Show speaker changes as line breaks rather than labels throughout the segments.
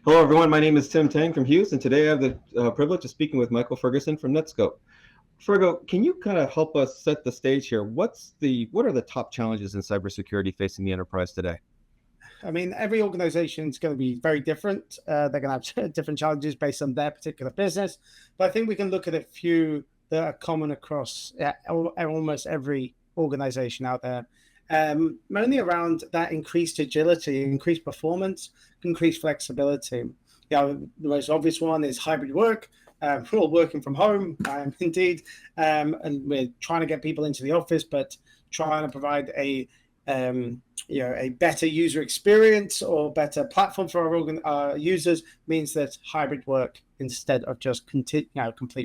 Hello, everyone. My name is Tim Tang from Hughes, and today I have the privilege of speaking with Michael Ferguson from Netskope. Fergo, can you kind of help us set the stage here? What are the top challenges in cybersecurity facing the enterprise today?
I mean, every organization is going to be very different. They're going to have different challenges based on their particular business. But I think we can look at a few that are common across almost every organization out there. Mainly around that increased agility, increased performance, increased flexibility. The most obvious one is hybrid work. We're all working from home, indeed, and we're trying to get people into the office, but trying to provide a better user experience or better platform for our users means that hybrid work instead of just complete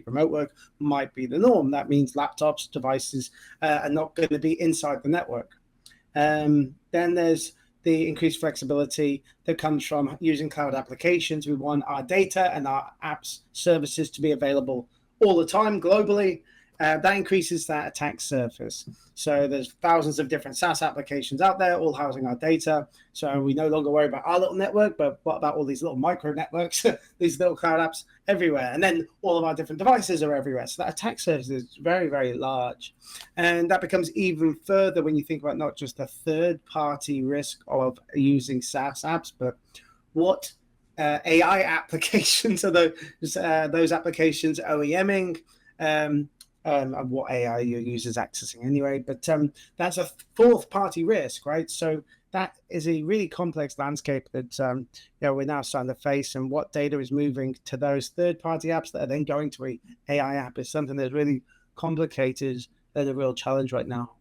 remote work might be the norm. That means laptops, devices are not going to be inside the network. Then there's the increased flexibility that comes from using cloud applications. We want our data and our apps services to be available all the time globally. That increases that attack surface. So there's thousands of different SaaS applications out there, all housing our data. So we no longer worry about our little network, but what about all these little micro networks, these little cloud apps everywhere? And then all of our different devices are everywhere. So that attack surface is very, very large. And that becomes even further when you think about not just the third-party risk of using SaaS apps, but what AI applications are those applications OEMing, and what AI your users accessing anyway. But that's a fourth party risk, right? So that is a really complex landscape that we're now starting to face, and what data is moving to those third party apps that are then going to a AI app is something that's really complicated and a real challenge right now.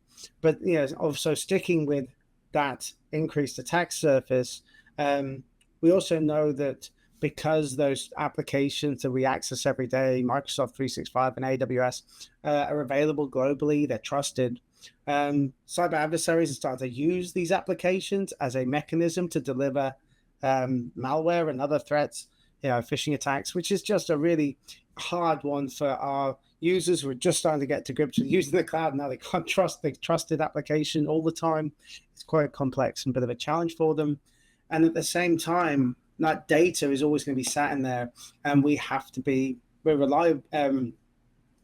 But also sticking with that increased attack surface, we also know that because those applications that we access every day, Microsoft 365 and AWS, are available globally, they're trusted. Cyber adversaries are starting to use these applications as a mechanism to deliver malware and other threats, phishing attacks, which is just a really hard one for our users who are just starting to get to grips with using the cloud. Now they can't trust the trusted application all the time. It's quite complex and a bit of a challenge for them. And at the same time, that data is always going to be sat in there, and we're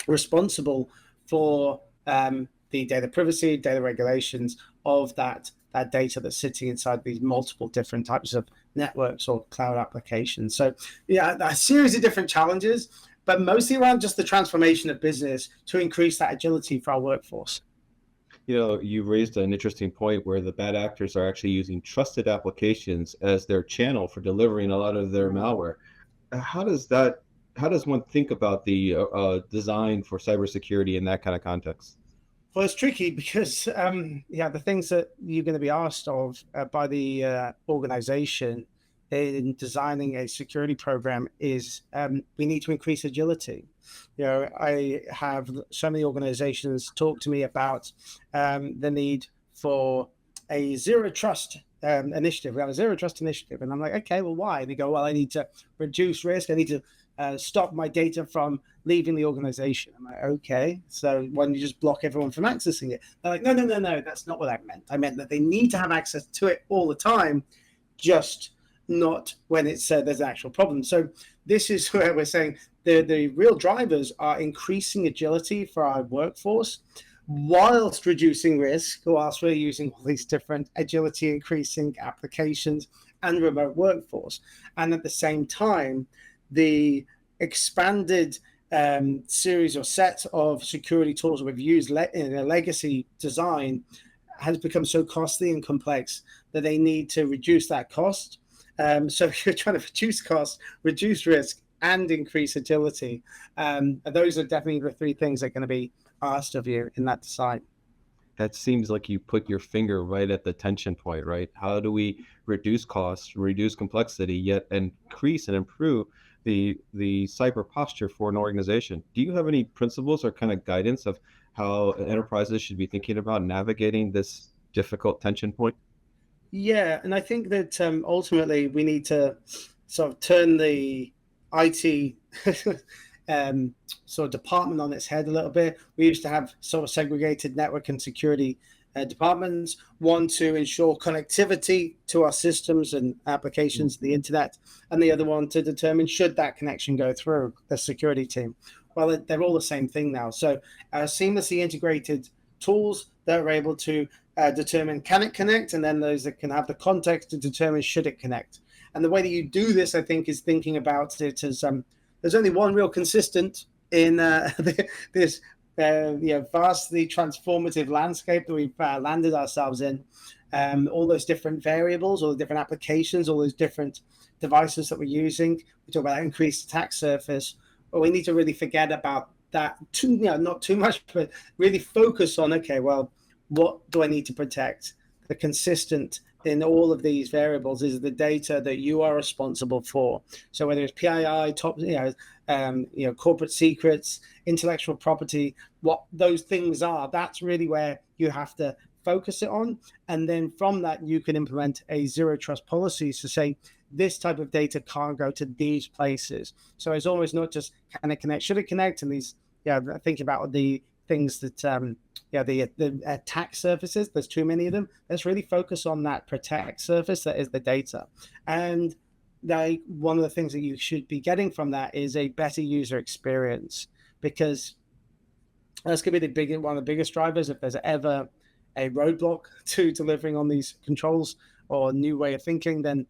responsible for the data privacy, data regulations of that data that's sitting inside these multiple different types of networks or cloud applications. So a series of different challenges, but mostly around just the transformation of business to increase that agility for our workforce.
You raised an interesting point where the bad actors are actually using trusted applications as their channel for delivering a lot of their malware. How does one think about the design for cybersecurity in that kind of context?
Well, it's tricky because, the things that you're going to be asked of by the organization in designing a security program is we need to increase agility. I have so many organizations talk to me about the need for a zero trust initiative. We have a zero trust initiative. And I'm like, okay, well, why? And they go, well, I need to reduce risk. I need to stop my data from leaving the organization. I'm like, okay, so why don't you just block everyone from accessing it? They're like, no, that's not what I meant. I meant that they need to have access to it all the time, just not when it's there's an actual problem. So this is where we're saying the real drivers are increasing agility for our workforce whilst reducing risk, whilst we're using all these different agility increasing applications and remote workforce. And at the same time, the expanded series or set of security tools we've used in a legacy design has become so costly and complex that they need to reduce that cost. So you're trying to reduce cost, reduce risk, and increase agility. Those are definitely the three things that are going to be asked of you in that design.
That seems like you put your finger right at the tension point, right? How do we reduce costs, reduce complexity, yet increase and improve the cyber posture for an organization? Do you have any principles or kind of guidance of how enterprises should be thinking about navigating this difficult tension point?
Yeah, and I think that ultimately we need to sort of turn the IT sort of department on its head a little bit. We used to have sort of segregated network and security departments. One to ensure connectivity to our systems and applications, the internet, and the other one to determine should that connection go through the security team. Well, they're all the same thing now. So seamlessly integrated tools that are able to determine can it connect, and then those that can have the context to determine should it connect. And the way that you do this, I think, is thinking about it as there's only one real consistent in this vastly transformative landscape that we've landed ourselves in. All those different variables, all the different applications, all those different devices that we're using. We talk about increased attack surface, but we need to really forget about that, not too much, but really focus on, okay, well, what do I need to protect? The consistent in all of these variables is the data that you are responsible for. So whether it's PII, corporate secrets, intellectual property, what those things are, that's really where you have to focus it on. And then from that, you can implement a zero trust policy to say, this type of data can't go to these places. So it's always not just can it connect, should it connect? And these, think about the things that, the attack surfaces, there's too many of them. Let's really focus on that protect surface that is the data. And one of the things that you should be getting from that is a better user experience, because that's going to be one of the biggest drivers. If there's ever a roadblock to delivering on these controls or a new way of thinking, then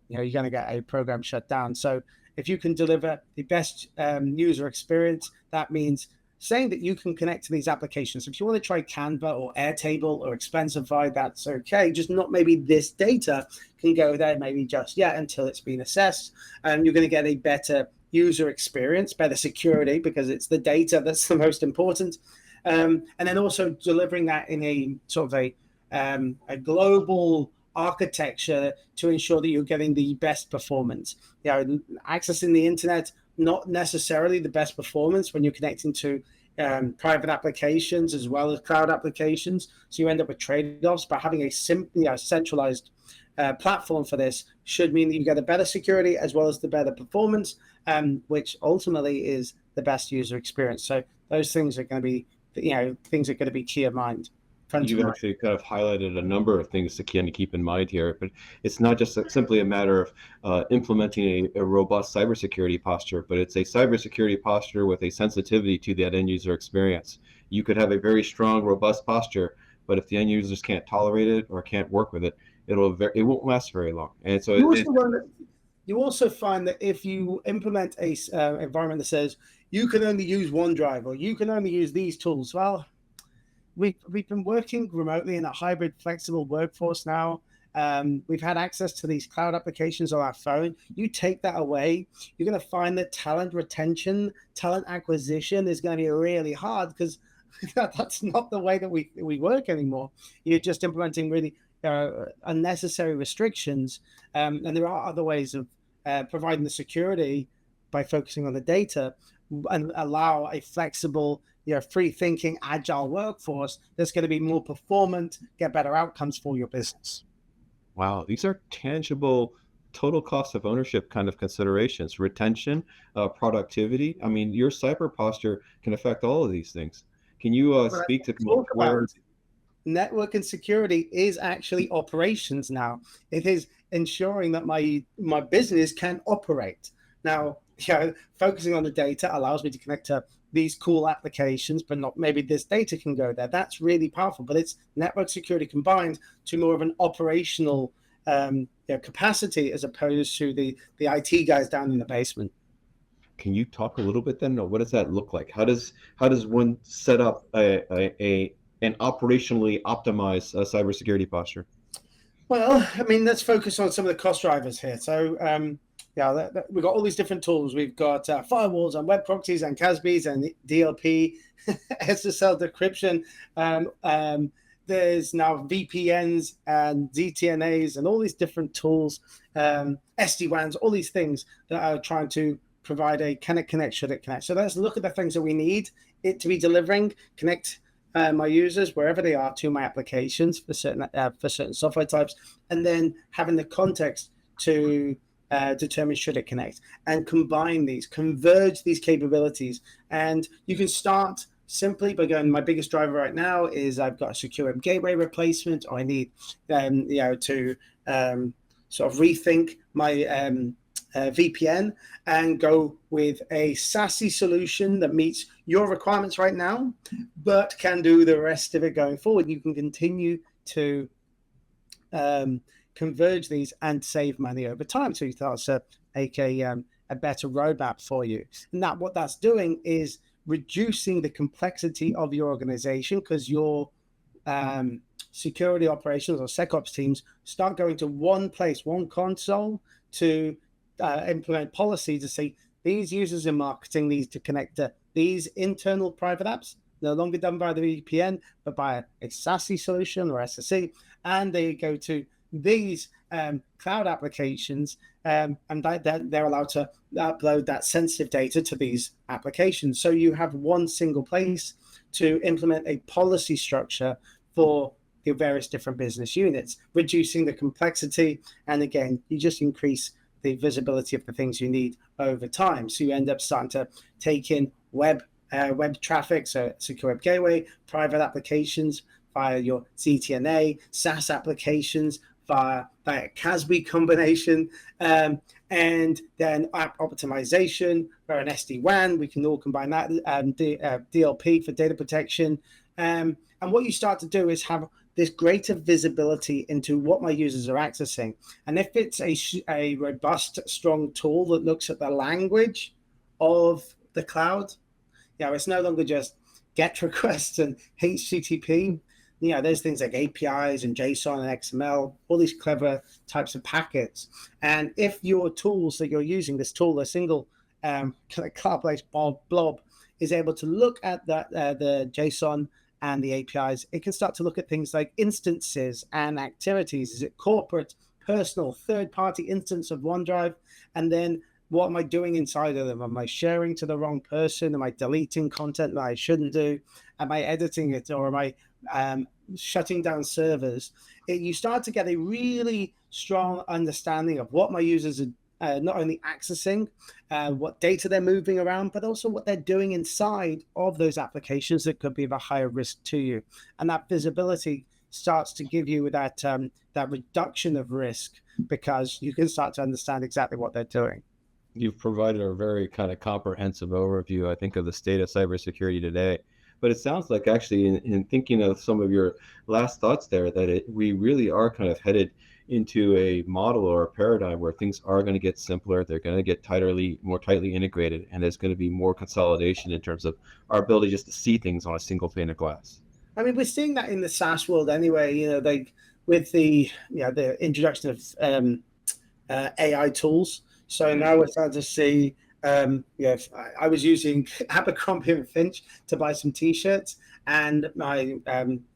you're going to get a program shut down. So if you can deliver the best user experience, that means saying that you can connect to these applications. If you want to try Canva or Airtable or Expensify, that's okay. Just not maybe this data can go there, maybe just yet until it's been assessed. And you're going to get a better user experience, better security, because it's the data that's the most important. And then also delivering that in a sort of a global architecture to ensure that you're getting the best performance. Accessing the internet, not necessarily the best performance when you're connecting to private applications as well as cloud applications. So you end up with trade-offs, but having a centralized platform for this should mean that you get a better security as well as the better performance, which ultimately is the best user experience. So those things are going to be, things are going to be key of mind.
You've actually kind of highlighted a number of things to kind of keep in mind here, but it's not just simply a matter of implementing a robust cybersecurity posture, but it's a cybersecurity posture with a sensitivity to that end user experience. You could have a very strong, robust posture, but if the end users can't tolerate it or can't work with it, it won't last very long. And so
you also find that if you implement a environment that says you can only use OneDrive or you can only use these tools, well, we've been working remotely in a hybrid, flexible workforce now. We've had access to these cloud applications on our phone. You take that away, you're going to find that talent retention, talent acquisition is going to be really hard, because that's not the way that we work anymore. You're just implementing really unnecessary restrictions. And there are other ways of providing the security by focusing on the data and allow a flexible, free thinking, agile workforce that's going to be more performant, get better outcomes for your business.
Wow, these are tangible total cost of ownership kind of considerations, retention, productivity. I mean, your cyber posture can affect all of these things. Can you speak to where
network and security is actually operations now? It is ensuring that my business can operate. Now, focusing on the data allows me to connect to these cool applications, but not maybe this data can go there. That's really powerful, but it's network security combined to more of an operational capacity as opposed to the IT guys down in the basement.
Can you talk a little bit then? What does that look like? How does one set up an operationally optimized cybersecurity posture?
Well, I mean, let's focus on some of the cost drivers here. So we've got all these different tools. We've got firewalls and web proxies and CASBs and DLP, SSL decryption. There's now VPNs and ZTNAs and all these different tools, SD-WANs, all these things that are trying to provide a can it connect, should it connect. So let's look at the things that we need it to be delivering, connect my users wherever they are to my applications for certain software types, and then having the context to determine should it connect, and combine these, converge these capabilities. And you can start simply by going, my biggest driver right now is I've got a secure web gateway replacement, or I need to sort of rethink my VPN and go with a SASE solution that meets your requirements right now, but can do the rest of it going forward. You can continue to converge these and save money over time. So that's a better roadmap for you. And that what that's doing is reducing the complexity of your organization, because your security operations or SecOps teams start going to one place, one console, to implement policy to say these users in marketing need to connect to these internal private apps, no longer done by the VPN, but by a SASE solution or SSE, and they go to these cloud applications, and they're allowed to upload that sensitive data to these applications. So you have one single place to implement a policy structure for the various different business units, reducing the complexity. And again, you just increase the visibility of the things you need over time. So you end up starting to take in web traffic, so secure web gateway, private applications via your ZTNA, SaaS applications via CASB combination, and then app optimization or an SD-WAN. We can all combine that, DLP for data protection. And what you start to do is have this greater visibility into what my users are accessing. And if it's a robust, strong tool that looks at the language of the cloud, it's no longer just GET requests and HTTP. There's things like APIs and JSON and XML, all these clever types of packets. And if your tools that you're using, this tool, a single cloud-based blob, is able to look at the JSON and the APIs, it can start to look at things like instances and activities. Is it corporate, personal, third-party instance of OneDrive? And then what am I doing inside of them? Am I sharing to the wrong person? Am I deleting content that I shouldn't do? Am I editing it, or am I shutting down servers? You start to get a really strong understanding of what my users are not only accessing, what data they're moving around, but also what they're doing inside of those applications that could be of a higher risk to you. And that visibility starts to give you that reduction of risk, because you can start to understand exactly what they're doing.
You've provided a very kind of comprehensive overview, I think, of the state of cybersecurity today. But it sounds like, actually, in thinking of some of your last thoughts there, that we really are kind of headed into a model or a paradigm where things are going to get simpler, they're going to get more tightly integrated, and there's going to be more consolidation in terms of our ability just to see things on a single pane of glass.
I mean, we're seeing that in the SaaS world anyway. With the introduction of AI tools. So now we're starting to see, I was using Abercrombie and Finch to buy some T-shirts, and my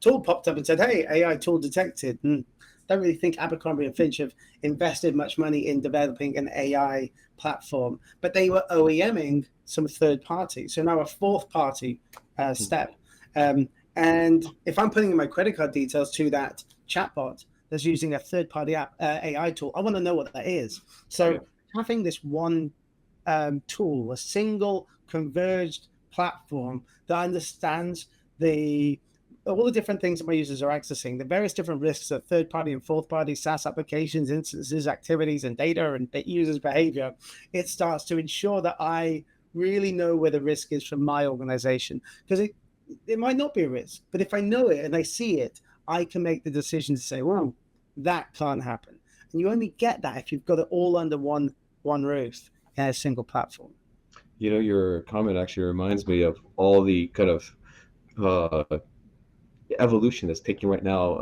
tool popped up and said, "Hey, AI tool detected." Don't really think Abercrombie and Finch have invested much money in developing an AI platform, but they were OEMing some third party. So now a fourth party step. And if I'm putting in my credit card details to that chatbot that's using a third party app AI tool, I want to know what that is. So having this one tool, a single converged platform that understands all the different things that my users are accessing, the various different risks of third-party and fourth-party SaaS applications, instances, activities, and data and users' behavior, it starts to ensure that I really know where the risk is for my organization. Because it might not be a risk, but if I know it and I see it, I can make the decision to say, well, that can't happen. And you only get that if you've got it all under one roof in a single platform.
Your comment actually reminds me of all the kind of evolution that's taking right now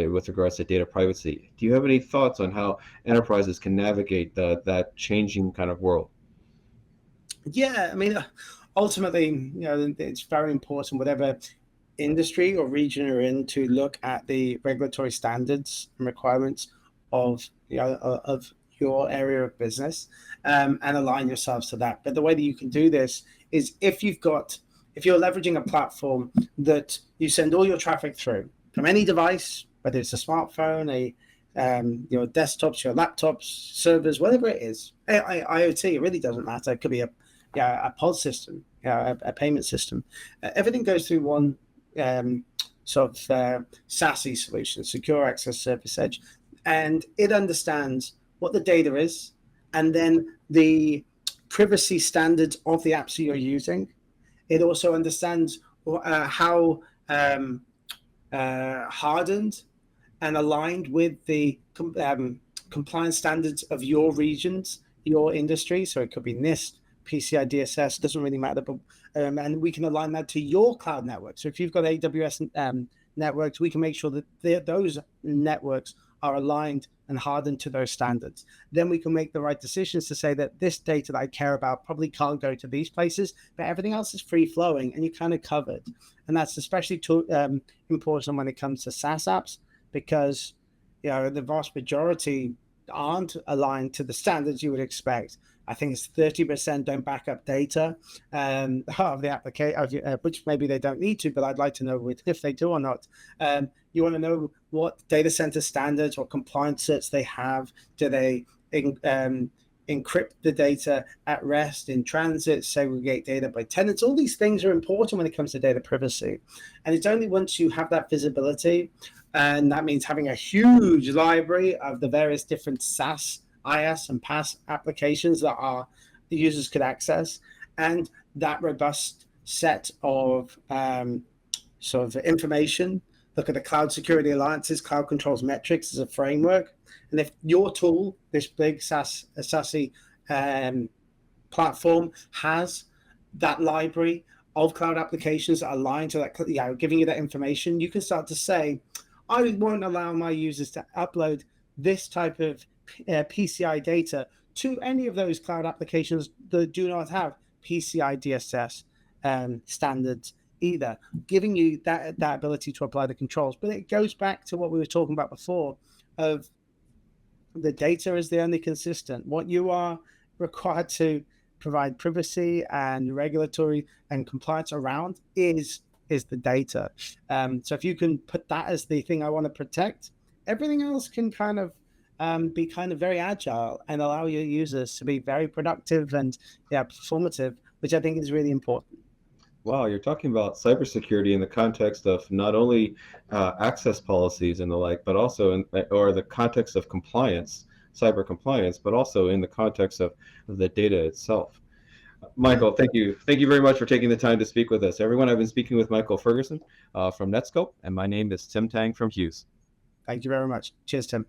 with regards to data privacy. Do you have any thoughts on how enterprises can navigate that changing kind of world?
Yeah, I mean, ultimately, it's very important, whatever industry or region you're in, to look at the regulatory standards and requirements of your area of business, and align yourselves to that. But the way that you can do this is if you're leveraging a platform that you send all your traffic through from any device, whether it's a smartphone, your desktops, your laptops, servers, whatever it is, IoT, it really doesn't matter. It could be a pod system, a payment system. Everything goes through one sort of SASE solution, Secure Access Service Edge, and it understands what the data is, and then the privacy standards of the apps that you're using. It also understands how hardened and aligned with the compliance standards of your regions, your industry. So it could be NIST, PCI DSS, doesn't really matter, but and we can align that to your cloud network. So if you've got AWS networks, we can make sure that those networks are aligned and hardened to those standards. Then we can make the right decisions to say that this data that I care about probably can't go to these places, but everything else is free flowing and you're kind of covered. And that's especially important when it comes to SaaS apps, because the vast majority aren't aligned to the standards you would expect. I think it's 30% don't back up data of the application, which maybe they don't need to, but I'd like to know if they do or not. You want to know what data center standards or compliance certs they have. Do they encrypt the data at rest, in transit, segregate data by tenants? All these things are important when it comes to data privacy. And it's only once you have that visibility, and that means having a huge library of the various different SaaS, IaaS, and PaaS applications that the users could access, and that robust set of sort of information. Look at the Cloud Security Alliance's Cloud Controls Metrics as a framework. And if your tool, this big SASE platform, has that library of cloud applications that align to that, giving you that information, you can start to say, I won't allow my users to upload this type of PCI data to any of those cloud applications that do not have PCI DSS standards either, giving you that ability to apply the controls. But it goes back to what we were talking about before, of the data is the only consistent. What you are required to provide privacy and regulatory and compliance around is the data. So if you can put that as the thing I want to protect, everything else can kind of be kind of very agile and allow your users to be very productive and performative, which I think is really important.
Wow, you're talking about cybersecurity in the context of not only access policies and the like, but also or the context of compliance, cyber compliance, but also in the context of the data itself. Michael, thank you. Thank you very much for taking the time to speak with us. Everyone, I've been speaking with Michael Ferguson from Netskope, and my name is Tim Tang from Hughes.
Thank you very much. Cheers, Tim.